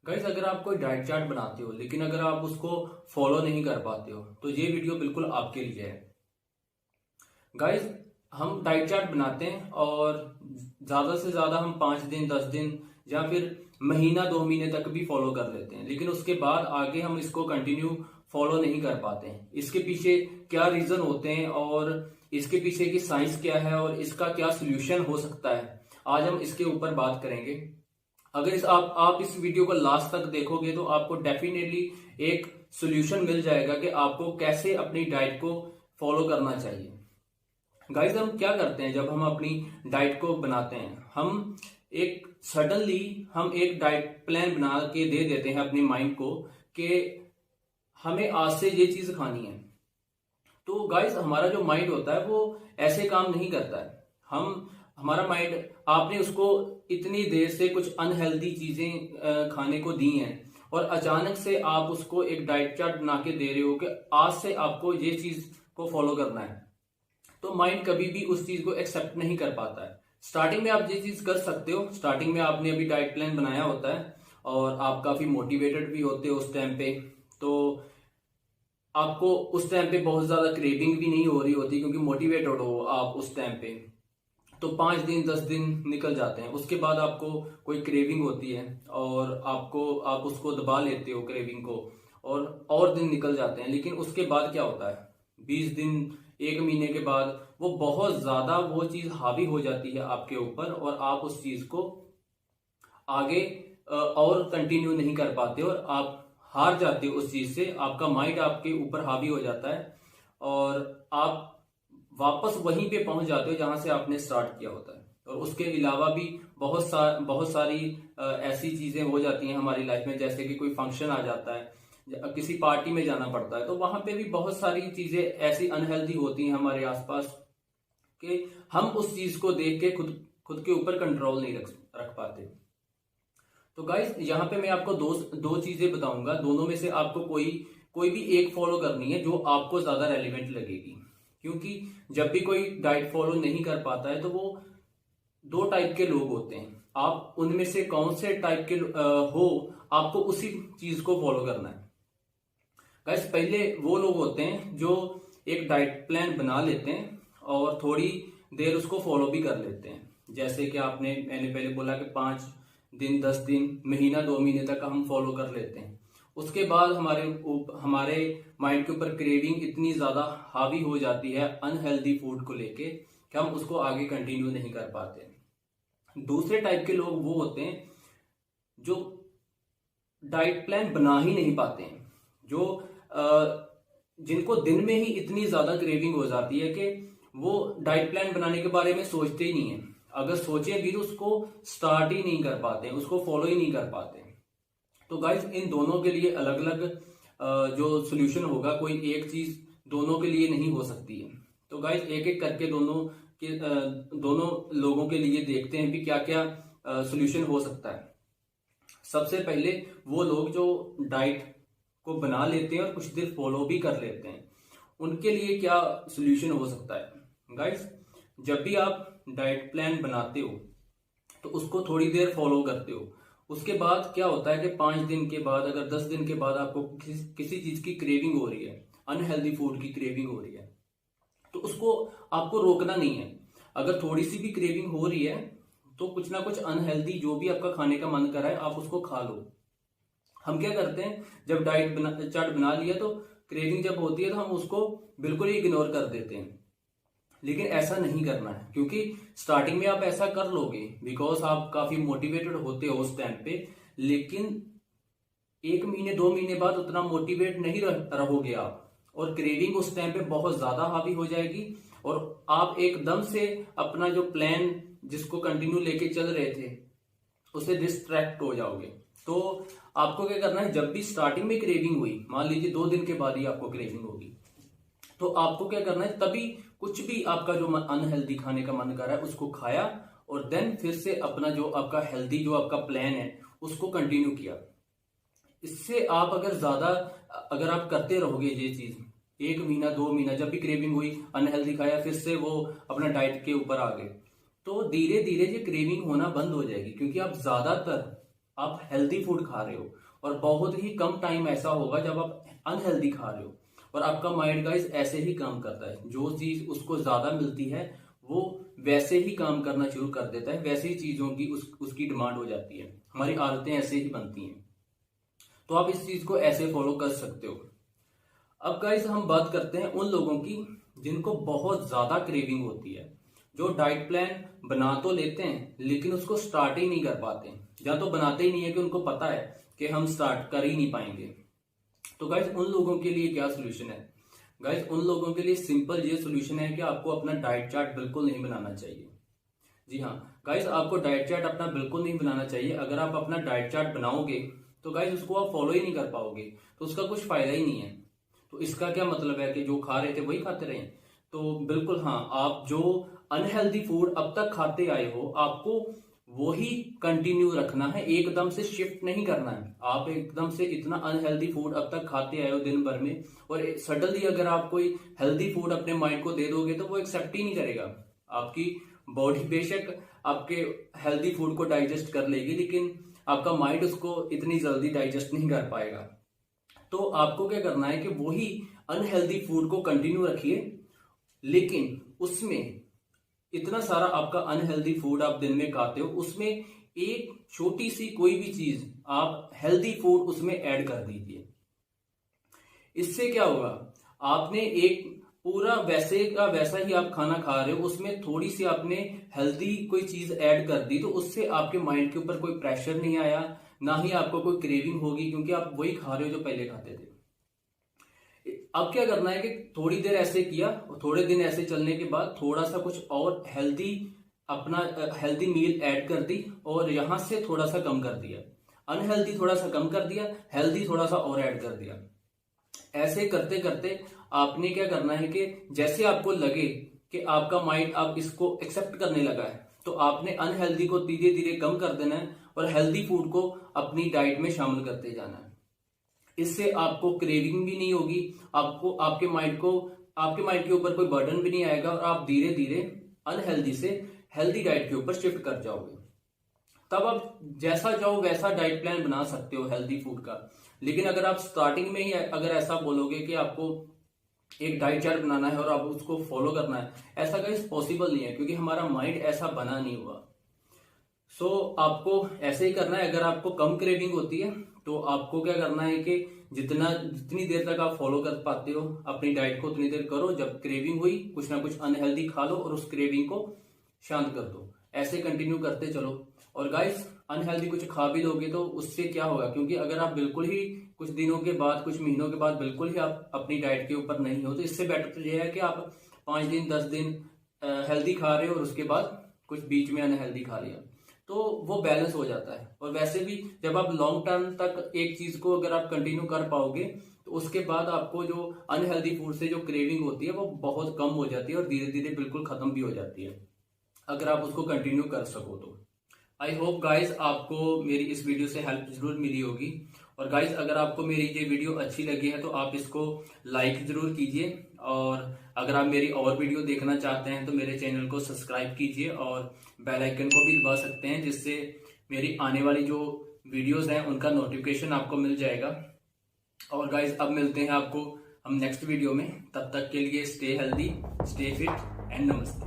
Guys, अगर आप कोई डाइट चार्ट बनाते हो लेकिन अगर आप उसको फॉलो नहीं कर पाते हो तो ये वीडियो बिल्कुल आपके लिए है। गाइस, हम डाइट चार्ट बनाते हैं और ज्यादा से ज्यादा हम 5 दिन 10 दिन या फिर महीना 2 महीने तक भी फॉलो कर लेते हैं, लेकिन उसके बाद आगे हम इसको कंटिन्यू फॉलो नहीं कर पाते हैं। इसके पीछे क्या रीजन होते हैं और इसके पीछे की साइंस क्या है और इसका क्या सोल्यूशन हो सकता है, आज हम इसके ऊपर बात करेंगे। अगर आप इस वीडियो को लास्ट तक देखोगे तो आपको डेफिनेटली एक सोल्यूशन मिल जाएगा कि आपको कैसे अपनी डाइट को फॉलो करना चाहिए। गाइस, हम क्या करते हैं जब हम अपनी डाइट को बनाते हैं, हम एक सडनली हम एक डाइट प्लान बना के दे देते हैं अपने माइंड को कि हमें आज से ये चीज खानी है। तो गाइस, हमारा जो माइंड होता है वो ऐसे काम नहीं करता है। हमारा माइंड, आपने उसको इतनी देर से कुछ अनहेल्दी चीजें खाने को दी हैं और अचानक से आप उसको एक डाइट चार्ट बना के दे रहे हो कि आज से आपको ये चीज को फॉलो करना है, तो माइंड कभी भी उस चीज को एक्सेप्ट नहीं कर पाता है। स्टार्टिंग में आप ये चीज कर सकते हो। स्टार्टिंग में आपने अभी डाइट प्लान बनाया होता है और आप काफी मोटिवेटेड भी होते हो उस टाइम पे, तो आपको उस टाइम पे बहुत ज्यादा क्रेविंग भी नहीं हो रही होती क्योंकि मोटिवेटेड हो आप उस टाइम पे। तो 5 दिन 10 दिन निकल जाते हैं, उसके बाद आपको कोई क्रेविंग होती है और आप उसको दबा लेते हो क्रेविंग को, और दिन निकल जाते हैं। लेकिन उसके बाद क्या होता है, 20 दिन 1 महीने के बाद वो बहुत ज्यादा वो चीज हावी हो जाती है आपके ऊपर और आप उस चीज को आगे और कंटिन्यू नहीं कर पाते और आप हार जाते हो उस चीज से। आपका माइंड आपके ऊपर हावी हो जाता है और आप वापस वहीं पे पहुंच जाते हो जहां से आपने स्टार्ट किया होता है। और उसके अलावा भी बहुत सारी ऐसी चीजें हो जाती हैं हमारी लाइफ में, जैसे कि कोई फंक्शन आ जाता है, किसी पार्टी में जाना पड़ता है, तो वहां पे भी बहुत सारी चीजें ऐसी अनहेल्दी होती हैं हमारे आसपास कि हम उस चीज को देख के खुद के ऊपर कंट्रोल नहीं रख पाते। तो गाइस, यहाँ पे मैं आपको दो चीजें बताऊंगा, दोनों में से आपको कोई भी एक फॉलो करनी है जो आपको ज्यादा रेलिवेंट लगेगी। क्योंकि जब भी कोई डाइट फॉलो नहीं कर पाता है तो वो 2 टाइप के लोग होते हैं। आप उनमें से कौन से टाइप के हो, आपको उसी चीज को फॉलो करना है। गाइस, पहले वो लोग होते हैं जो एक डाइट प्लान बना लेते हैं और थोड़ी देर उसको फॉलो भी कर लेते हैं। जैसे कि मैंने पहले बोला कि 5 दिन 10 दिन महीना 2 महीने तक हम फॉलो कर लेते हैं। उसके बाद हमारे माइंड के ऊपर क्रेविंग इतनी ज्यादा हावी हो जाती है अनहेल्दी फूड को लेके कि हम उसको आगे कंटिन्यू नहीं कर पाते। दूसरे टाइप के लोग वो होते हैं जो डाइट प्लान बना ही नहीं पाते हैं, जो जिनको दिन में ही इतनी ज्यादा क्रेविंग हो जाती है कि वो डाइट प्लान बनाने के बारे में सोचते ही नहीं है। अगर सोचे भी तो उसको स्टार्ट ही नहीं कर पाते, उसको फॉलो ही नहीं कर पाते। तो गाइस, इन दोनों के लिए अलग अलग जो सोल्यूशन होगा, कोई एक चीज दोनों के लिए नहीं हो सकती है। तो गाइस, एक एक करके दोनों लोगों के लिए देखते हैं कि क्या क्या सोल्यूशन हो सकता है। सबसे पहले वो लोग जो डाइट को बना लेते हैं और कुछ देर फॉलो भी कर लेते हैं, उनके लिए क्या सोल्यूशन हो सकता है। गाइस, जब भी आप डाइट प्लान बनाते हो तो उसको थोड़ी देर फॉलो करते हो, उसके बाद क्या होता है कि 5 दिन के बाद, अगर 10 दिन के बाद आपको किसी चीज की क्रेविंग हो रही है, अनहेल्दी फूड की क्रेविंग हो रही है, तो उसको आपको रोकना नहीं है। अगर थोड़ी सी भी क्रेविंग हो रही है तो कुछ ना कुछ अनहेल्दी जो भी आपका खाने का मन कर रहा है आप उसको खा लो। हम क्या करते हैं, जब डाइट चार्ट बना लिया तो क्रेविंग जब होती है तो हम उसको बिल्कुल ही इग्नोर कर देते हैं। लेकिन ऐसा नहीं करना है, क्योंकि स्टार्टिंग में आप ऐसा कर लोगे बिकॉज आप काफी मोटिवेटेड होते हो उस टाइम पे, लेकिन 1 महीने 2 महीने बाद उतना मोटिवेट नहीं रहोगे आप और क्रेविंग उस टाइम पे बहुत ज्यादा हावी हो जाएगी और आप एकदम से अपना जो प्लान जिसको कंटिन्यू लेके चल रहे थे उससे डिस्ट्रैक्ट हो जाओगे। तो आपको क्या करना है, जब भी स्टार्टिंग में क्रेविंग हुई, मान लीजिए 2 दिन के बाद ही आपको क्रेविंग होगी, तो आपको क्या करना है, तभी कुछ भी आपका जो अनहेल्दी खाने का मन कर रहा है उसको खाया और देन फिर से अपना जो आपका हेल्दी जो आपका प्लान है उसको कंटिन्यू किया। इससे आप अगर आप करते रहोगे ये चीज 1 महीना 2 महीना, जब भी क्रेविंग हुई अनहेल्दी खाया, फिर से वो अपना डाइट के ऊपर आ गए, तो धीरे धीरे ये क्रेविंग होना बंद हो जाएगी। क्योंकि आप ज्यादातर आप हेल्दी फूड खा रहे हो, और बहुत ही कम टाइम ऐसा होगा जब आप अनहेल्दी खा रहे हो। और आपका माइंड गाइस ऐसे ही काम करता है, जो चीज उसको ज्यादा मिलती है वो वैसे ही काम करना शुरू कर देता है, वैसे ही चीजों की उसकी डिमांड हो जाती है। हमारी आदतें ऐसे ही बनती हैं। तो आप इस चीज को ऐसे फॉलो कर सकते हो। अब गाइस हम बात करते हैं उन लोगों की जिनको बहुत ज्यादा क्रेविंग होती है, जो डाइट प्लान बना तो लेते हैं लेकिन उसको स्टार्ट ही नहीं कर पाते, या तो बनाते ही नहीं है कि उनको पता है कि हम स्टार्ट कर ही नहीं पाएंगे। तो गाइस उन लोगों के लिए क्या सोल्यूशन है? गाइस उन लोगों के लिए सिंपल ये सोल्यूशन है कि आपको अपना डाइट चार्ट बिल्कुल नहीं बनाना चाहिए। जी हाँ गाइस, आपको डाइट चार्ट अपना बिल्कुल नहीं बनाना चाहिए। अगर आप अपना डाइट चार्ट बनाओगे तो गाइस उसको आप फॉलो ही नहीं कर पाओगे, तो उसका कुछ फायदा ही नहीं है। तो इसका क्या मतलब है कि जो खा रहे थे वही खाते रहे? तो बिल्कुल हाँ, आप जो अनहेल्दी फूड अब तक खाते आए हो आपको वही कंटिन्यू रखना है, एकदम से शिफ्ट नहीं करना है। आप एकदम से इतना अनहेल्दी फूड अब तक खाते आए हो दिन भर में, और सडनली अगर आप कोई हेल्दी फूड अपने माइंड को दे दोगे तो वो एक्सेप्ट ही नहीं करेगा। आपकी बॉडी बेशक आपके हेल्दी फूड को डाइजेस्ट कर लेगी, लेकिन आपका माइंड उसको इतनी जल्दी डाइजेस्ट नहीं कर पाएगा। तो आपको क्या करना है कि वही अनहेल्दी फूड को कंटिन्यू रखिए, लेकिन उसमें इतना सारा आपका अनहेल्दी फूड आप दिन में खाते हो, उसमें एक छोटी सी कोई भी चीज आप हेल्दी फूड उसमें ऐड कर दीजिए। इससे क्या होगा, आपने एक पूरा वैसे का वैसा ही आप खाना खा रहे हो, उसमें थोड़ी सी आपने हेल्दी कोई चीज ऐड कर दी, तो उससे आपके माइंड के ऊपर कोई प्रेशर नहीं आया, ना ही आपको कोई क्रेविंग होगी, क्योंकि आप वही खा रहे हो जो पहले खाते थे। अब क्या करना है कि थोड़ी देर ऐसे किया और थोड़े दिन ऐसे चलने के बाद थोड़ा सा कुछ और हेल्दी अपना हेल्दी मील ऐड कर दी, और यहां से थोड़ा सा कम कर दिया, अनहेल्दी थोड़ा सा कम कर दिया, हेल्दी थोड़ा सा और ऐड कर दिया। ऐसे करते करते आपने क्या करना है कि जैसे आपको लगे कि आपका माइंड अब इसको एक्सेप्ट करने लगा है, तो आपने अनहेल्दी को धीरे धीरे कम कर देना है और हेल्दी फूड को अपनी डाइट में शामिल करते जाना है। इससे आपको क्रेविंग भी नहीं होगी, आपको आपके माइंड के ऊपर कोई बर्डन भी नहीं आएगा, और आप धीरे धीरे अनहेल्दी से हेल्दी डाइट के ऊपर शिफ्ट कर जाओगे। तब आप जैसा चाहो वैसा डाइट प्लान बना सकते हो हेल्दी फूड का। लेकिन अगर आप स्टार्टिंग में ही अगर ऐसा बोलोगे कि आपको एक डाइट चार्ट बनाना है और आप उसको फॉलो करना है, ऐसा गाइस पॉसिबल नहीं है, क्योंकि हमारा माइंड ऐसा बना नहीं हुआ। सो आपको ऐसे ही करना है। अगर आपको कम क्रेविंग होती है तो आपको क्या करना है कि जितनी देर तक आप फॉलो कर पाते हो अपनी डाइट को, उतनी देर करो। जब क्रेविंग हुई कुछ ना कुछ अनहेल्दी खा लो और उस क्रेविंग को शांत कर दो। ऐसे कंटिन्यू करते चलो। और गाइस अनहेल्दी कुछ खा भी लोगे तो उससे क्या होगा, क्योंकि अगर आप बिल्कुल ही कुछ दिनों के बाद, कुछ महीनों के बाद बिल्कुल ही आप अपनी डाइट के ऊपर नहीं हो, तो इससे बेटर तो यह है कि आप 5 दिन 10 दिन हेल्दी खा रहे हो और उसके बाद कुछ बीच में अनहेल्दी खा लिया, तो वो बैलेंस हो जाता है। और वैसे भी जब आप लॉन्ग टर्म तक एक चीज को अगर आप कंटिन्यू कर पाओगे तो उसके बाद आपको जो अनहेल्दी फूड से जो क्रेविंग होती है वो बहुत कम हो जाती है और धीरे धीरे बिल्कुल खत्म भी हो जाती है, अगर आप उसको कंटिन्यू कर सको तो। आई होप गाइज आपको मेरी इस वीडियो से हेल्प जरूर मिली होगी। और गाइज अगर आपको मेरी ये वीडियो अच्छी लगी है तो आप इसको लाइक जरूर कीजिए, और अगर आप मेरी और वीडियो देखना चाहते हैं तो मेरे चैनल को सब्सक्राइब कीजिए और बेल आइकन को भी दबा सकते हैं, जिससे मेरी आने वाली जो वीडियोस हैं उनका नोटिफिकेशन आपको मिल जाएगा। और गाइज अब मिलते हैं आपको हम नेक्स्ट वीडियो में, तब तक के लिए stay healthy, stay fit and नमस्ते।